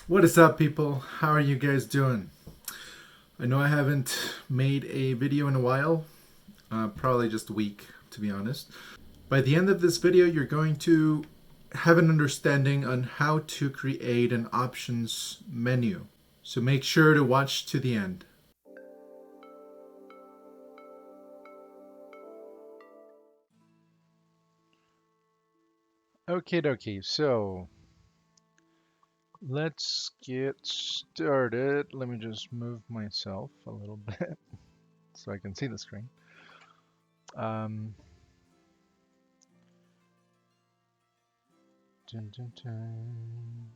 What is up, people? How are you guys doing? I know I haven't made a video in a while, probably just a week, to be honest. By the end of this video, you're going to have an understanding on how to create an options menu. So make sure to watch to the end. Okay, dokie. So let's get started. Let me just move myself a little bit so I can see the screen. Um, dun, dun, dun.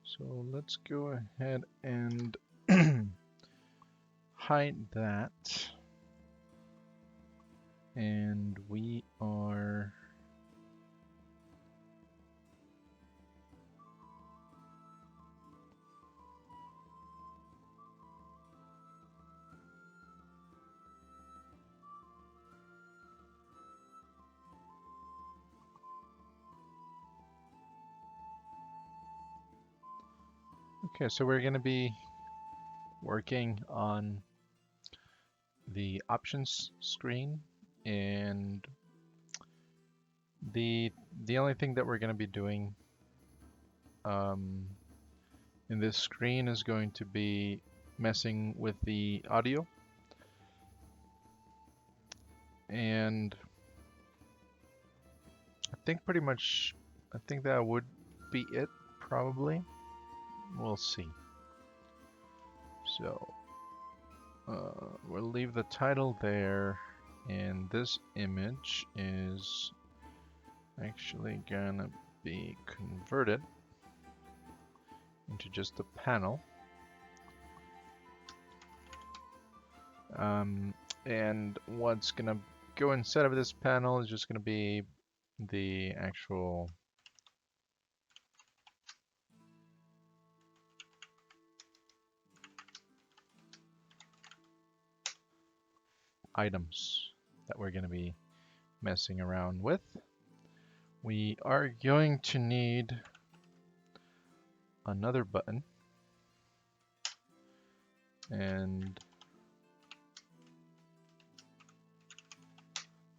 So let's go ahead and hide that. And we are okay. So we're going to be working on the options screen, and the the only thing that we're going to be doing um, in this screen is going to be messing with the audio, and I think that would be it probably. We'll see. So we'll leave the title there, and this image is actually gonna be converted into just a panel. And what's gonna go inside of this panel is just gonna be the actual items that we're gonna be messing around with. We are going to need another button, and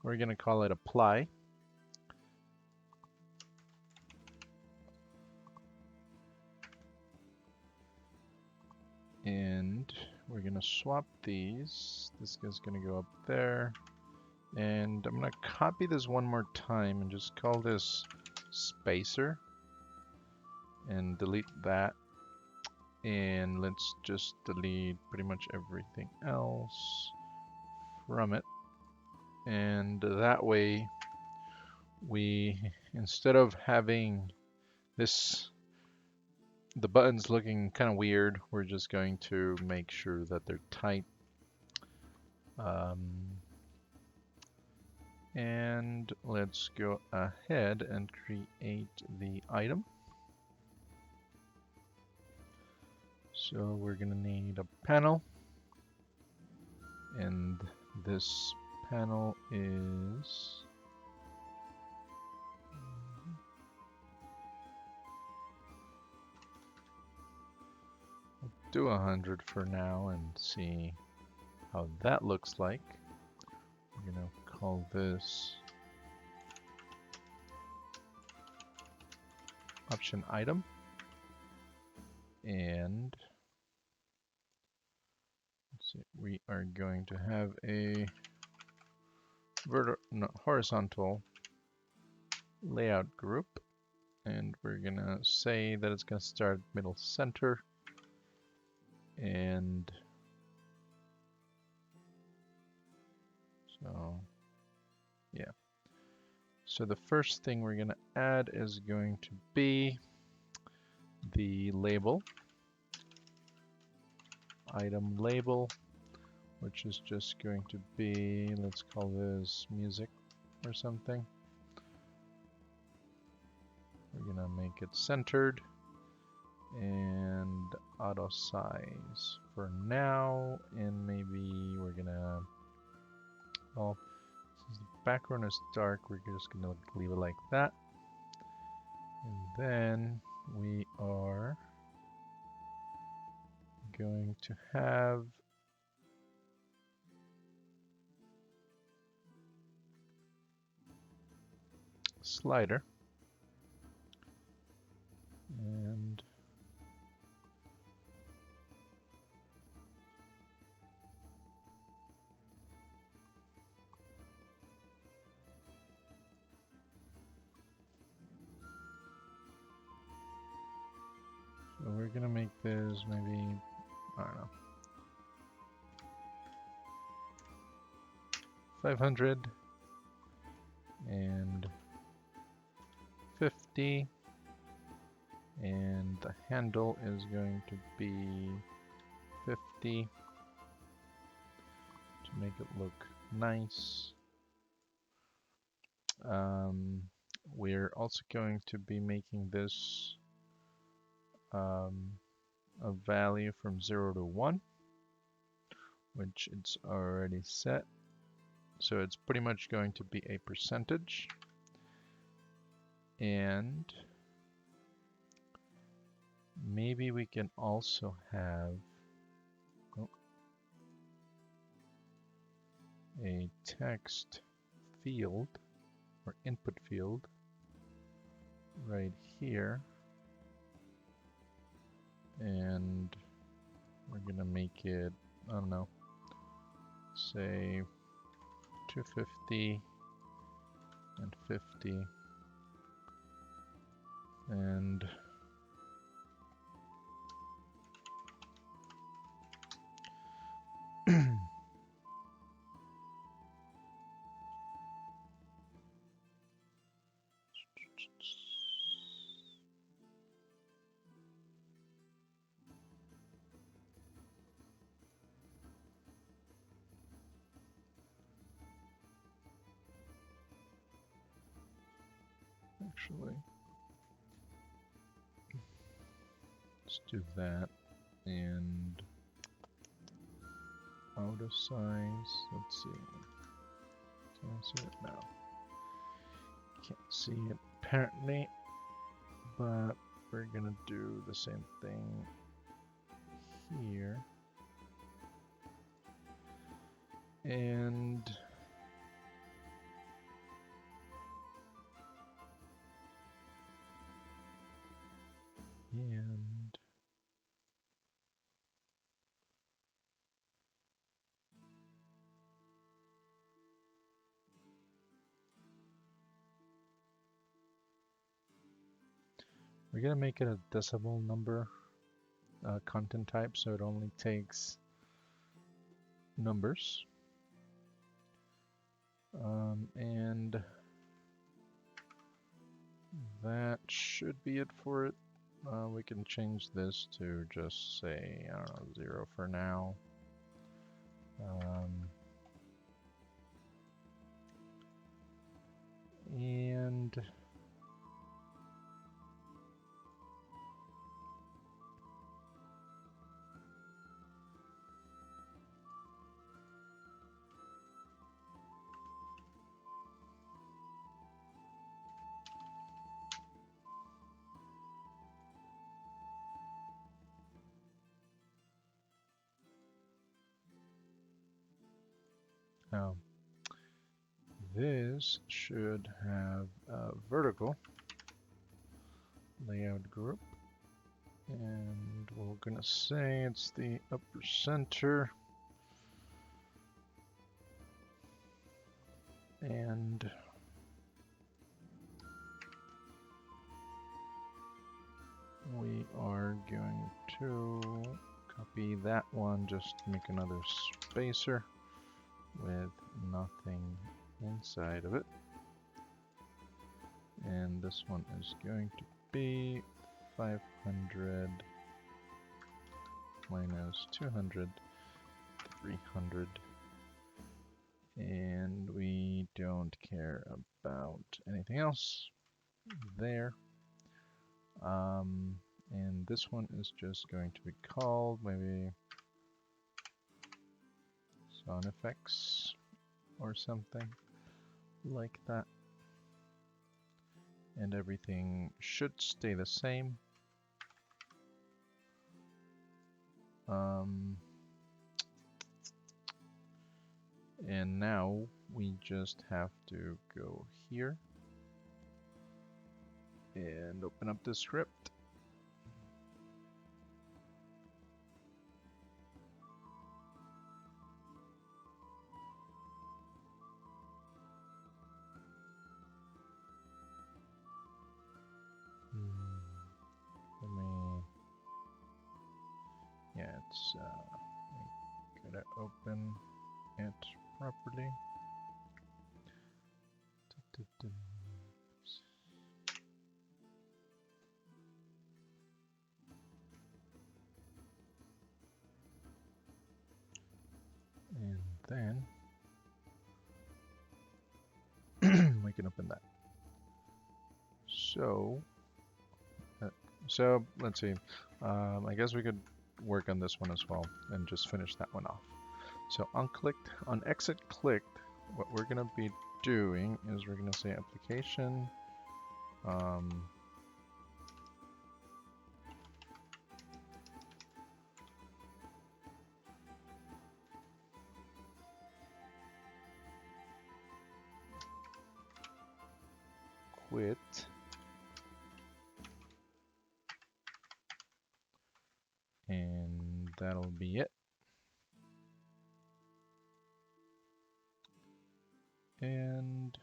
we're going to call it apply. And we're going to swap these. This guy's going to go up there. And I'm going to copy this one more time and just call this spacer. And delete that. And let's just delete pretty much everything else from it. And that way, instead of having the buttons looking kind of weird, we're just going to make sure that they're tight. And let's go ahead and create the item. So we're gonna need a panel, and this panel is do 100 for now and see how that looks like. We're gonna call this option item, and let's see, we are going to have a horizontal layout group, and we're gonna say that it's gonna start middle center, and so yeah. So the first thing we're gonna add is going to be the label, item label, which is just going to be, let's call this music or something. We're gonna make it centered and auto size for now, and maybe we're gonna, well, since the background is dark, we're just gonna leave it like that. And then we going to have slider, and so we're gonna make this maybe, I don't know, 500 and 50, and the handle is going to be 50 to make it look nice. We're also going to be making this a value from 0 to 1, which it's already set. So it's pretty much going to be a percentage. And maybe we can also have a text field or input field right here. And we're gonna make it, I don't know, say 250 and 50, and actually, let's do that. And auto size, let's see. Can I see it now? Can't see it apparently, but we're gonna do the same thing here. And we're gonna make it a decimal number content type, so it only takes numbers. And that should be it for it. We can change this to just say, I don't know, 0 for now. And this should have a vertical layout group, and we're gonna say it's the upper center, and we are going to copy that one, just make another spacer with nothing inside of it. And this one is going to be 500 minus 200, 300. And we don't care about anything else there. And this one is just going to be called maybe sound effects or something like that. And everything should stay the same. And now we just have to go here and open up the script. Let me, yeah, it's gotta open it properly. And then we can open that. So let's see. I guess we could work on this one as well and just finish that one off. So on exit clicked, what we're gonna be doing is we're gonna say application. Quit. And that'll be it. And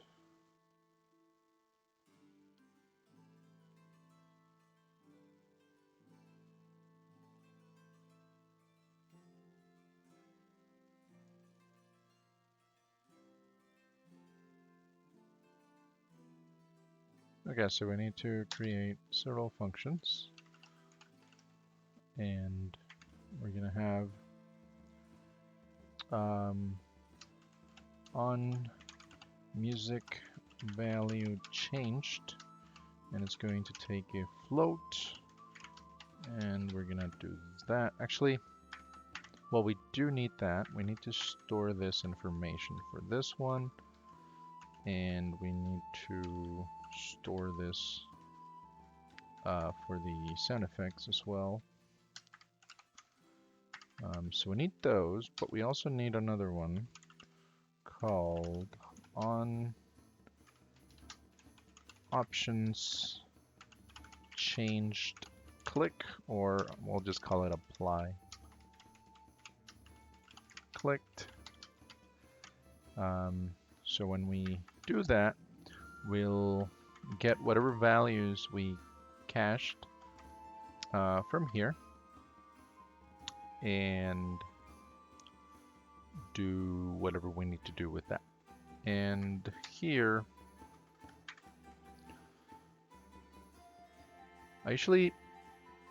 okay, so we need to create several functions. And we're gonna have on music value changed, and it's going to take a float, and we're gonna do that. Actually, well, we do need that. We need to store this information for this one, and we need to store this for the sound effects as well. So we need those, but we also need another one called on options changed click, or we'll just call it apply. Clicked. So when we do that, we'll get whatever values we cached from here and do whatever we need to do with that. And here,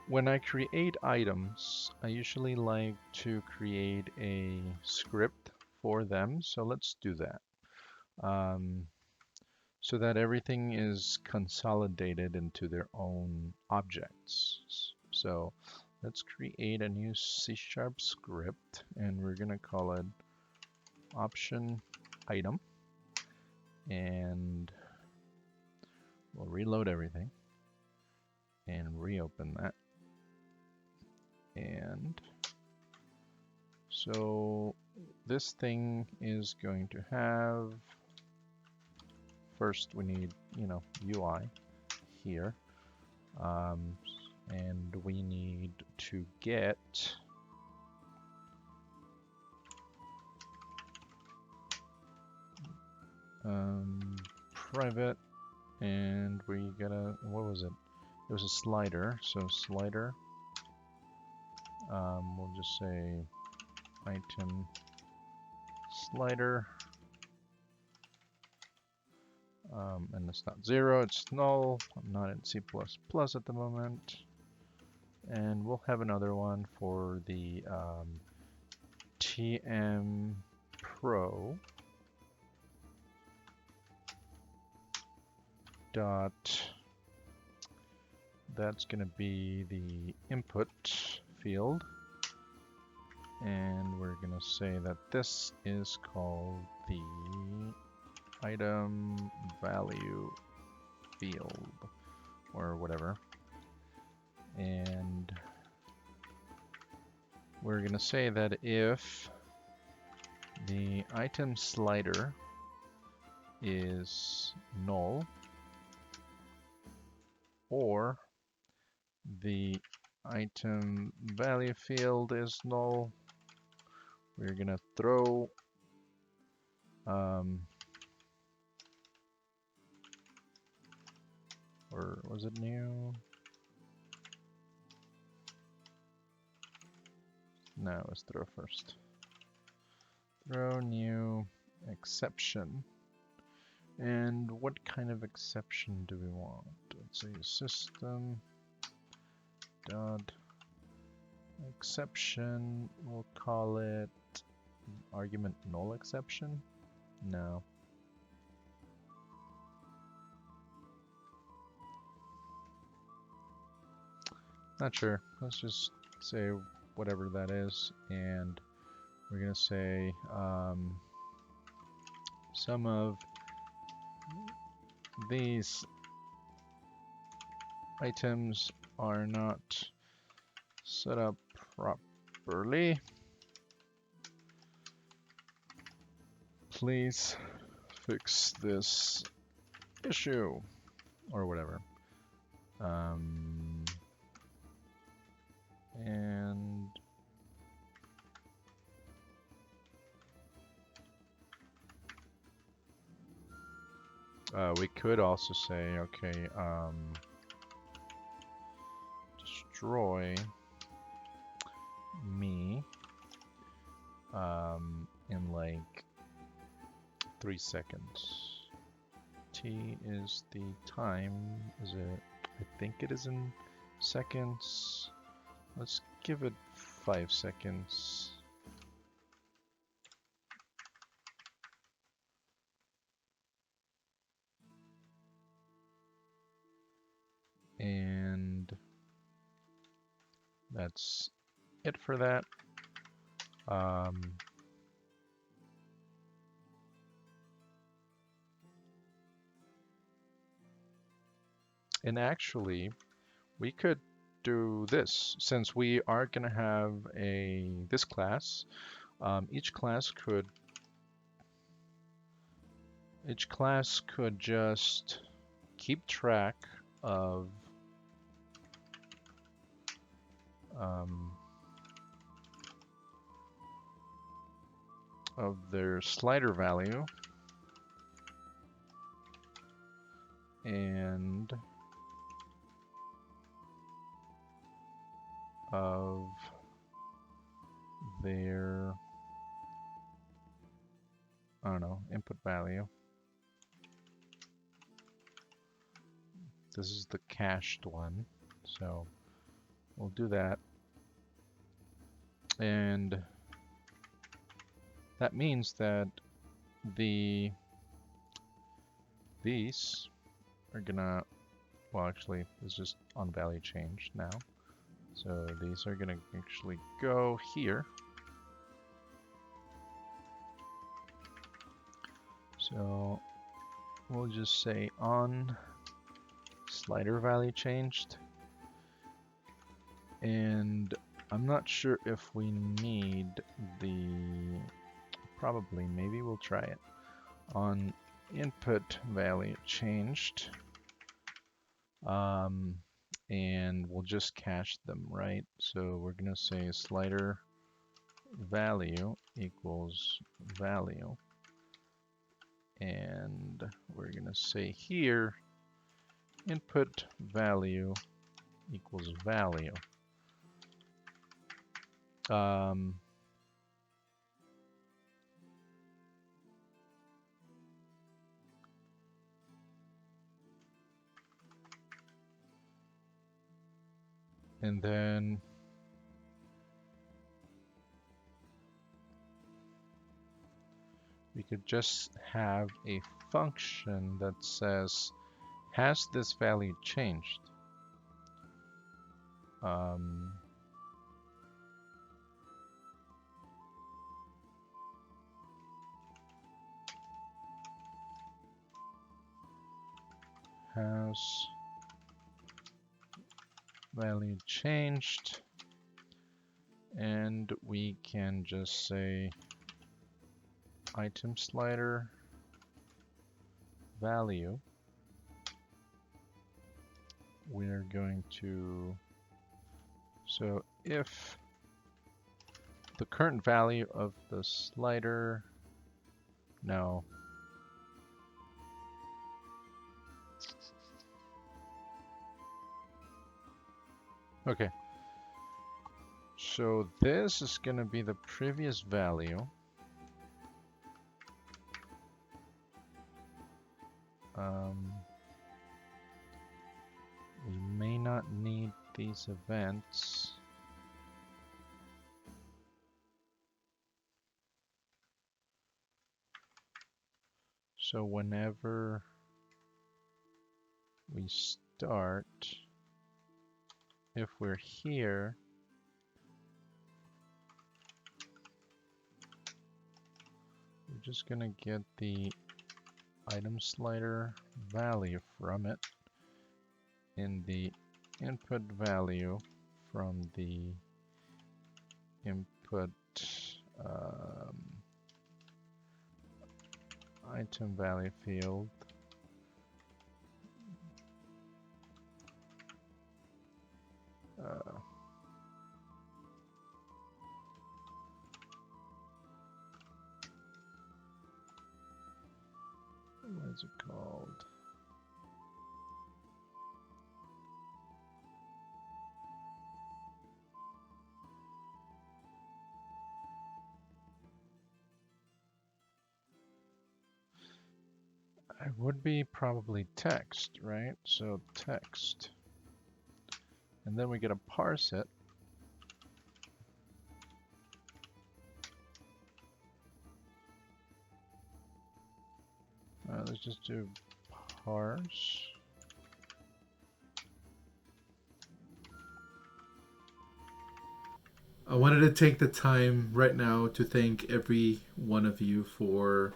when I create items, I usually like to create a script for them. So let's do that. So that everything is consolidated into their own objects. So let's create a new C# script, and we're gonna call it option item, and we'll reload everything and reopen that. And so this thing is going to have, first we need, UI here, and we need to get private, and we gotta, what was it? It was a slider, so slider, we'll just say item slider, and it's not 0, it's null. I'm not in C++ at the moment. And we'll have another one for the TM Pro dot, that's going to be the input field, and we're going to say that this is called the item value field or whatever. And we're going to say that if the item slider is null, or the item value field is null, we're going to throw or was it new? No, let's throw first. Throw new exception. And what kind of exception do we want? Let's say system dot exception. We'll call it argument null exception. No. Not sure. Let's just say whatever that is, and we're gonna say some of these items are not set up properly. Please fix this issue, or whatever. And we could also say, okay, destroy me in like 3 seconds. T is the time, is it? I think it is in seconds. Let's give it 5 seconds. And that's it for that. And actually, we could do this, since we are going to have this class. Each class could just keep track of their slider value and of their, I don't know, input value. This is the cached one, so we'll do that. And that means that these are gonna, well, actually, it's just on value change now. So these are gonna actually go here. So we'll just say on slider value changed. And I'm not sure if we need the, probably, maybe we'll try it. On input value changed. And we'll just cache them, right? So we're gonna say slider value equals value. And we're gonna say here input value equals value. And then we could just have a function that says, has this value changed? Has value changed? And we can just say item slider value. We're going to, so if the current value of the slider, no. Okay. So this is going to be the previous value. We may not need these events. So whenever we start, if we're here, we're just gonna get the item slider value from it in the input value from the input item value field. What is it called? It would be probably text, right? So text. And then we get to parse it. Let's just do parse. I wanted to take the time right now to thank every one of you for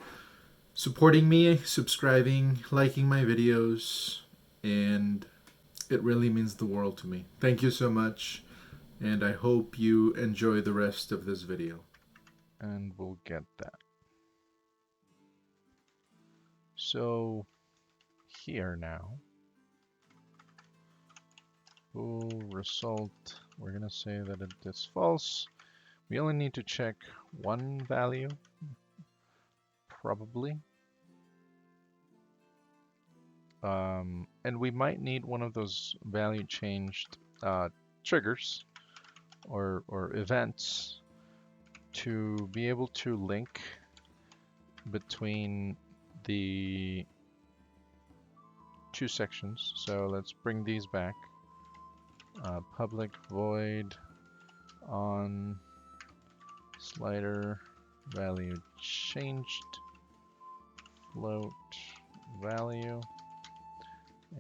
supporting me, subscribing, liking my videos, and it really means the world to me. Thank you so much, and I hope you enjoy the rest of this video. And we'll get that. So here now, bool result, we're gonna say that it is false. We only need to check one value, probably. And we might need one of those value changed triggers or events to be able to link between the two sections. So let's bring these back. Public void on slider value changed float value,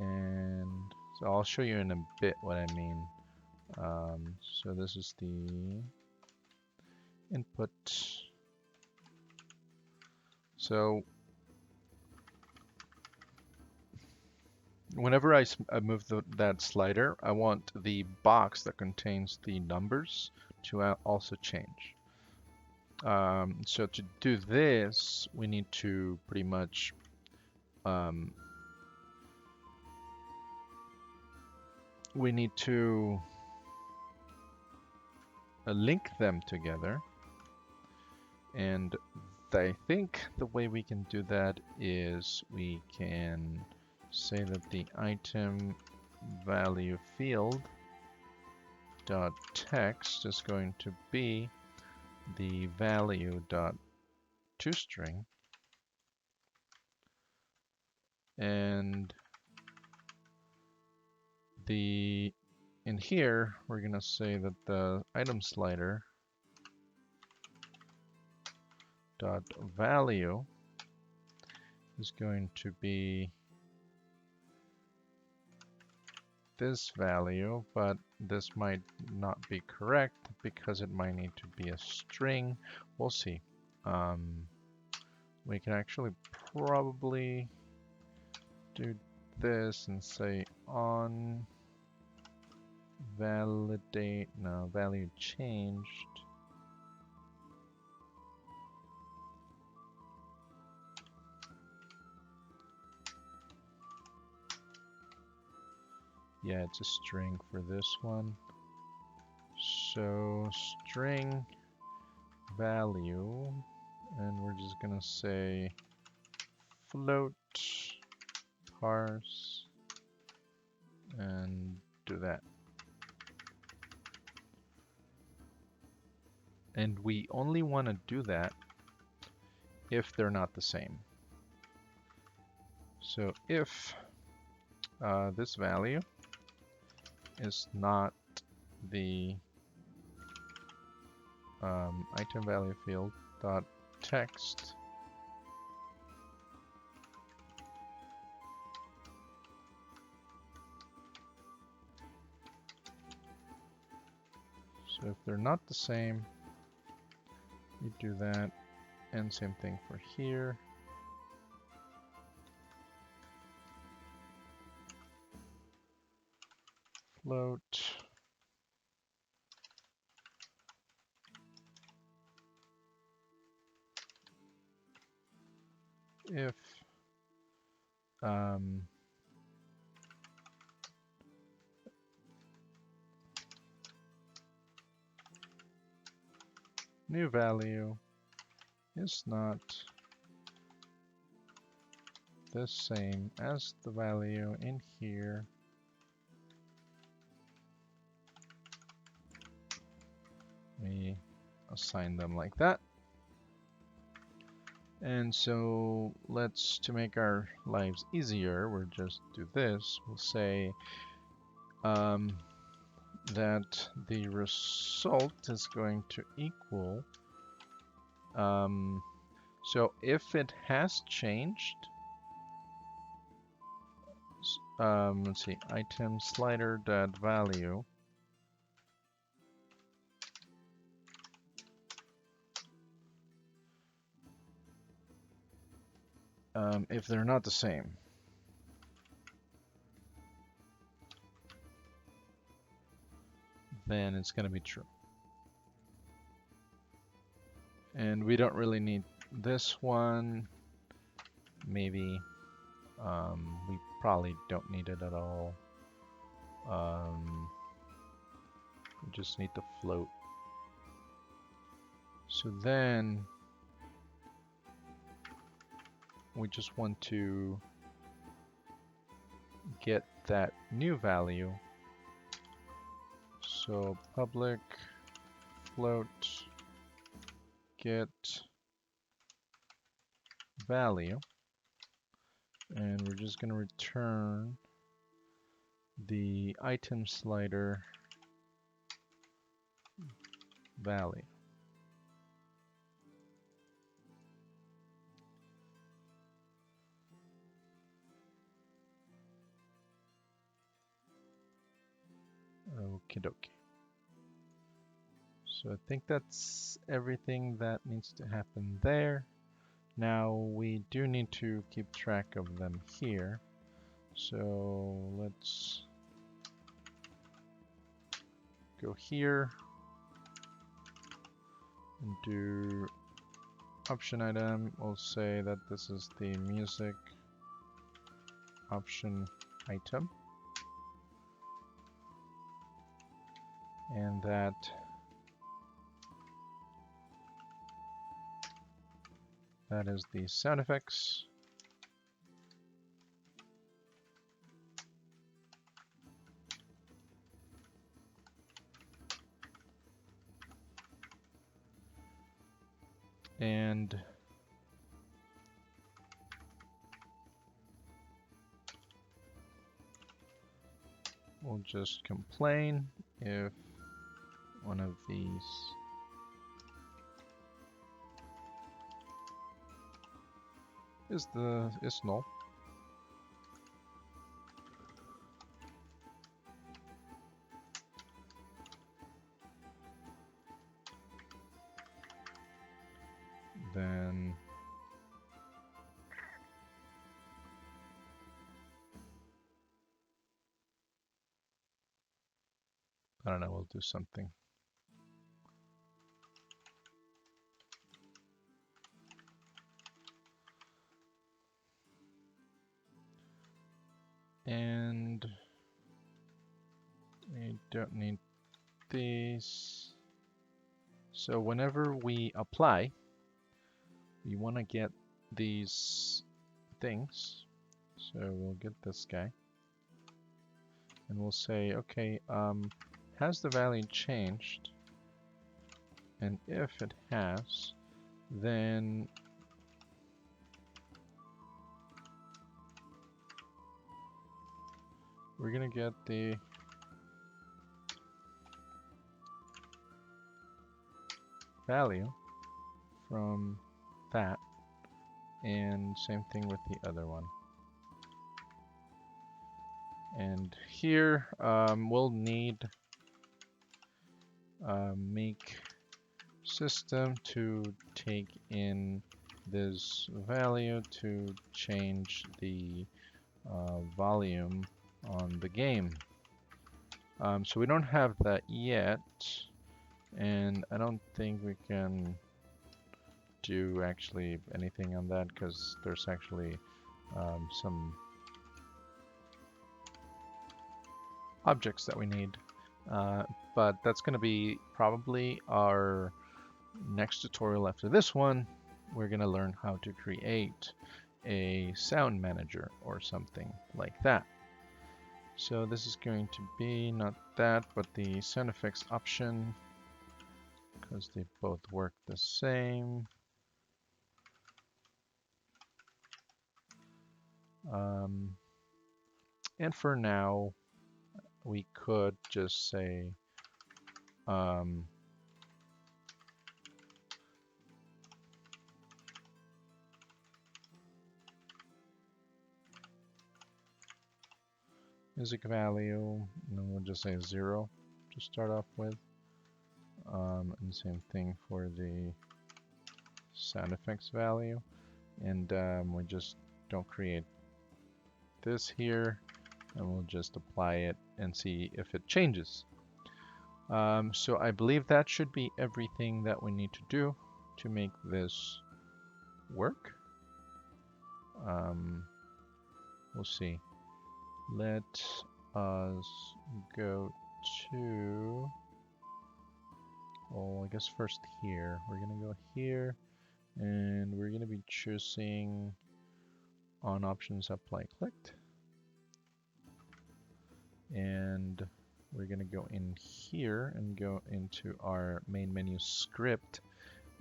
and so I'll show you in a bit what I mean. So this is the input. So whenever I move that slider, I want the box that contains the numbers to also change. So to do this, we need to pretty much we need to link them together, and I think the way we can do that is we can say that the item value field dot text is going to be the value dot toString, and in here we're gonna say that the item slider dot value is going to be this value, but this might not be correct because it might need to be a string. We'll see. We can actually probably do this and say on validate, no, value changed. Yeah, it's a string for this one. So string value, and we're just gonna say float parse and do that. And we only want to do that if they're not the same. So if this value is not the item value field dot text, so if they're not the same, you do that, and same thing for here. Float if new value is not the same as the value in here, we assign them like that. And so let's, to make our lives easier, we'll just do this. We'll say that the result is going to equal, so if it has changed, let's see, item slider dot value, if they're not the same, then it's going to be true. And we don't really need this one. Maybe we probably don't need it at all. We just need the float. So then we just want to get that new value. So public float get value, and we're just going to return the item slider value. Okie dokie. So I think that's everything that needs to happen there. Now we do need to keep track of them here. So let's go here and do option item. We'll say that this is the music option item, and that is the sound effects. And we'll just complain if one of these is null. Then I don't know, we'll do something. And we don't need these. So whenever we apply, we want to get these things. So we'll get this guy. And we'll say, okay, has the value changed? And if it has, then we're gonna get the value from that, and same thing with the other one. And here we'll need make system to take in this value to change the volume on the game. So we don't have that yet, and I don't think we can do actually anything on that because there's actually some objects that we need. But that's going to be probably our next tutorial after this one. We're going to learn how to create a sound manager or something like that. So this is going to be not that, but the sound effects option, because they both work the same. And for now, we could just say music value, and then we'll just say 0 to start off with. And same thing for the sound effects value. And we just don't create this here, and we'll just apply it and see if it changes. So I believe that should be everything that we need to do to make this work. We'll see. Let us go to, I guess first here. We're gonna go here, and we're gonna be choosing on options apply clicked. And we're gonna go in here and go into our main menu script,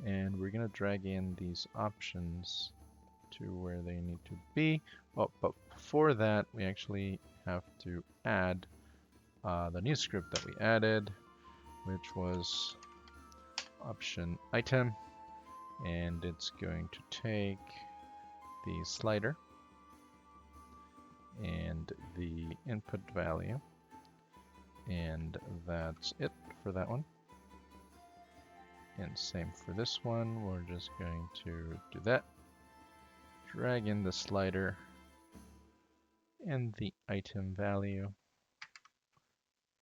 and we're gonna drag in these options to where they need to be. Oh, but before that, we actually have to add the new script that we added, which was option item, and it's going to take the slider and the input value, and that's it for that one. And same for this one, we're just going to do that. Drag in the slider and the item value,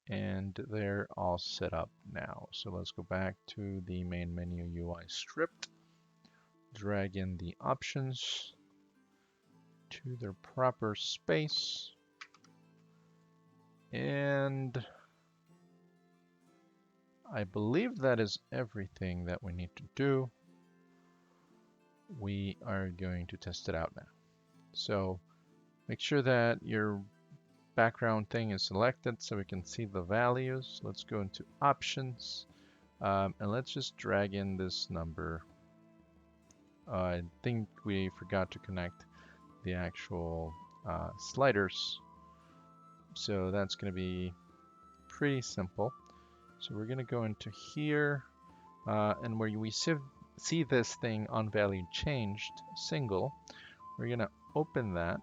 and they're all set up now. So let's go back to the main menu UI script, drag in the options to their proper space, and I believe that is everything that we need to do. We are going to test it out now. So make sure that your background thing is selected so we can see the values. Let's go into options, and let's just drag in this number. I think we forgot to connect the actual sliders, so that's going to be pretty simple. So we're going to go into here, and where we see this thing on value changed single, we're going to open that,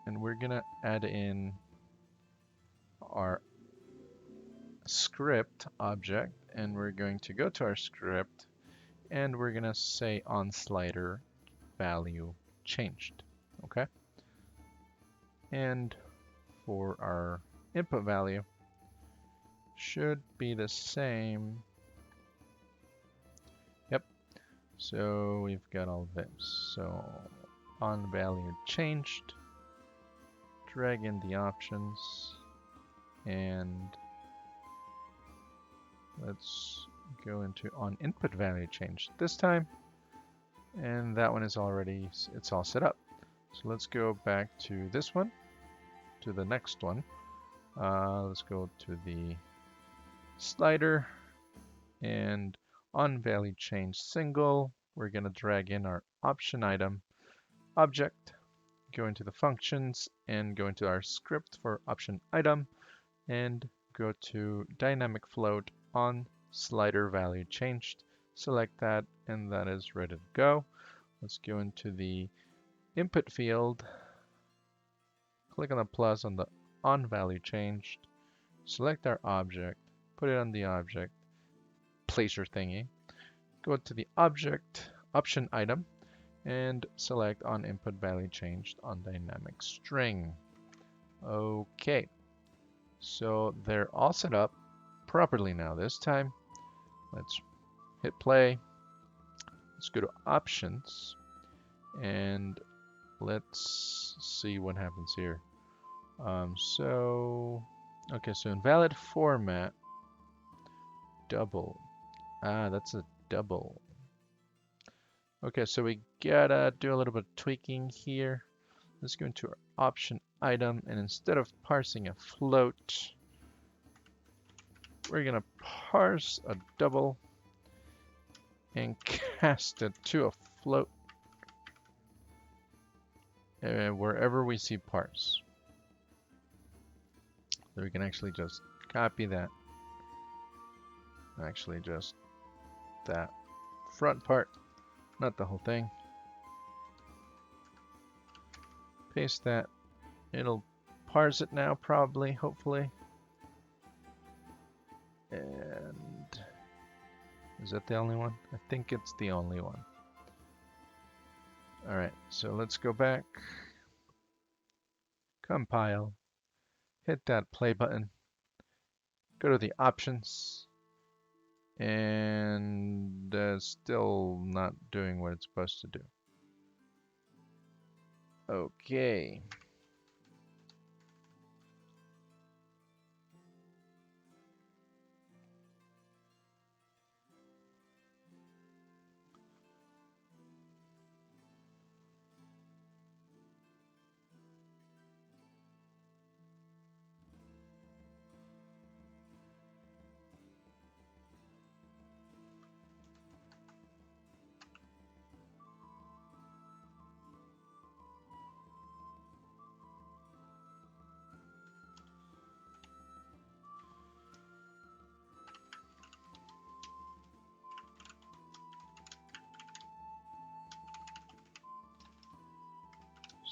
and we're going to add in our script object, and we're going to go to our script, and we're going to say on slider value changed. Okay. And for our input value, should be the same. Yep. So we've got all this. So on value changed. Drag in the options and let's go into on input value change this time. And that one is already, it's all set up. So let's go back to this one, to the next one. Let's go to the slider and on value change single, we're going to drag in our option item object, go into the functions and go into our script for option item and go to dynamic float on slider value changed. Select that and that is ready to go. Let's go into the input field, click on the plus on the on value changed, select our object, put it on the object, placer thingy, go to the object option item and select on input value changed on dynamic string. Okay, so they're all set up properly now this time. Let's hit play. Let's go to options and let's see what happens here. Okay, so invalid format, double. Ah, that's a double. Okay, so we gotta do a little bit of tweaking here. Let's go into our option item, and instead of parsing a float, we're gonna parse a double and cast it to a float wherever we see parse. So we can actually just copy that. Actually, just that front part, not the whole thing. Paste that. It'll parse it now, probably, hopefully. And is that the only one? I think it's the only one. Alright, so let's go back. Compile. Hit that play button. Go to the options. And still not doing what it's supposed to do. Okay.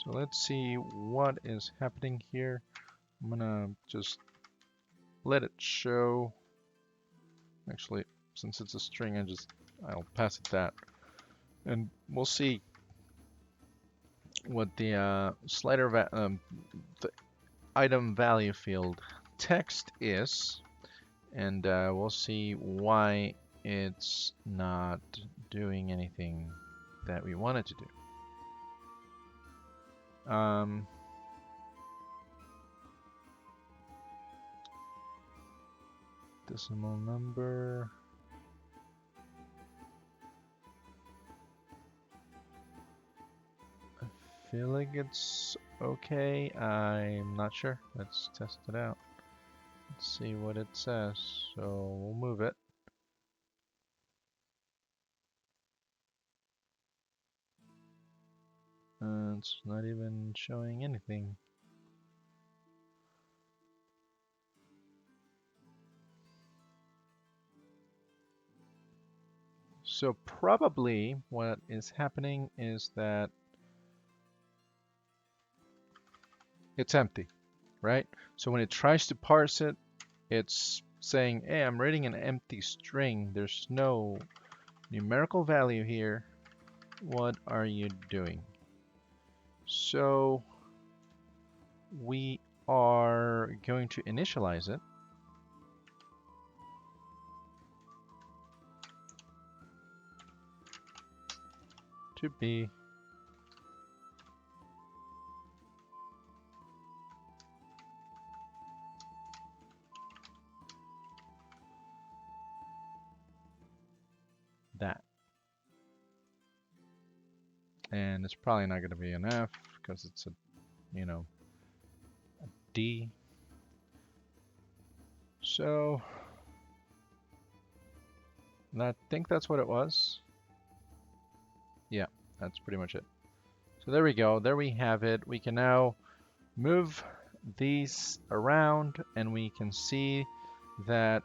So let's see what is happening here. I'm gonna just let it show. Actually, since it's a string, I'll pass it that. And we'll see what the the item value field text is, and we'll see why it's not doing anything that we want it to do. Decimal number. I feel like it's okay. I'm not sure. Let's test it out. Let's see what it says. So we'll move it. It's not even showing anything. So probably what is happening is that it's empty, right? So when it tries to parse it, it's saying, hey, I'm reading an empty string. There's no numerical value here. What are you doing? So we are going to initialize it. to be. That. And it's probably not going to be an F because it's a, you know, a D. So I think that's what it was. Yeah, that's pretty much it. So there we go. There we have it. We can now move these around and we can see that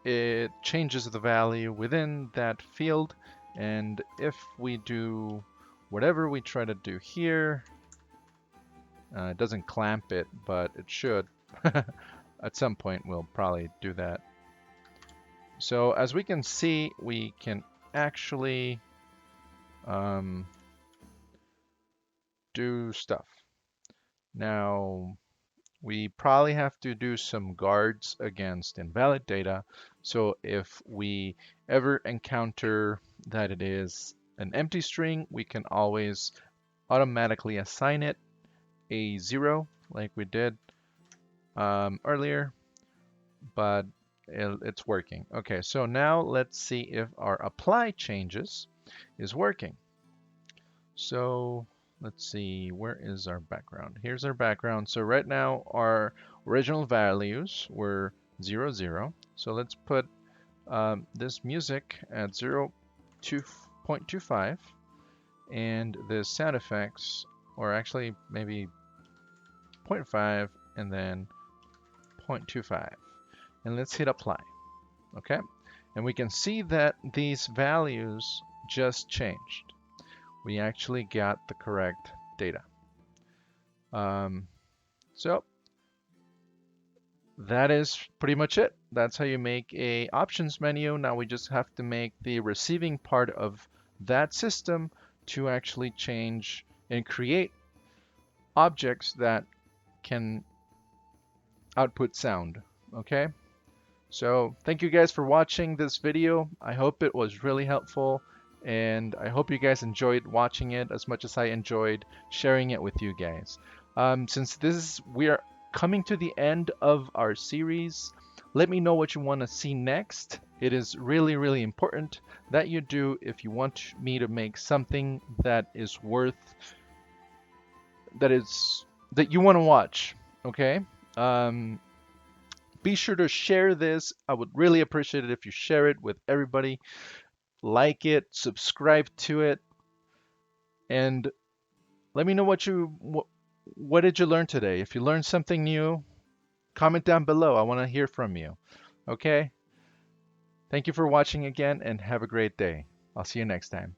it changes the value within that field. And if we do whatever we try to do here, it doesn't clamp it, but it should. At some point, we'll probably do that. So as we can see, we can actually do stuff. Now, we probably have to do some guards against invalid data. So if we ever encounter that it is an empty string, we can always automatically assign it a 0 like we did earlier, but it's working. Okay, so now let's see if our apply changes is working. So let's see, where is our background? Here's our background. So right now our original values were 0, 0. So let's put this music at 0.25 and the sound effects, or actually maybe 0.5 and then 0.25. And let's hit apply. Okay, and we can see that these values just changed. We actually got the correct data. So that is pretty much it. That's how you make a options menu. Now we just have to make the receiving part of that system to actually change and create objects that can output sound. Okay, so thank you guys for watching this video. I hope it was really helpful, and I hope you guys enjoyed watching it as much as I enjoyed sharing it with you guys. Since we are coming to the end of our series, let me know what you want to see next. It is really, really important that you do if you want me to make something that is that you want to watch. Okay. Be sure to share this. I would really appreciate it if you share it with everybody. Like it, subscribe to it, and let me know what did you learn today. If you learned something new, comment down below. I want to hear from you. Okay? Thank you for watching again, and have a great day. I'll see you next time.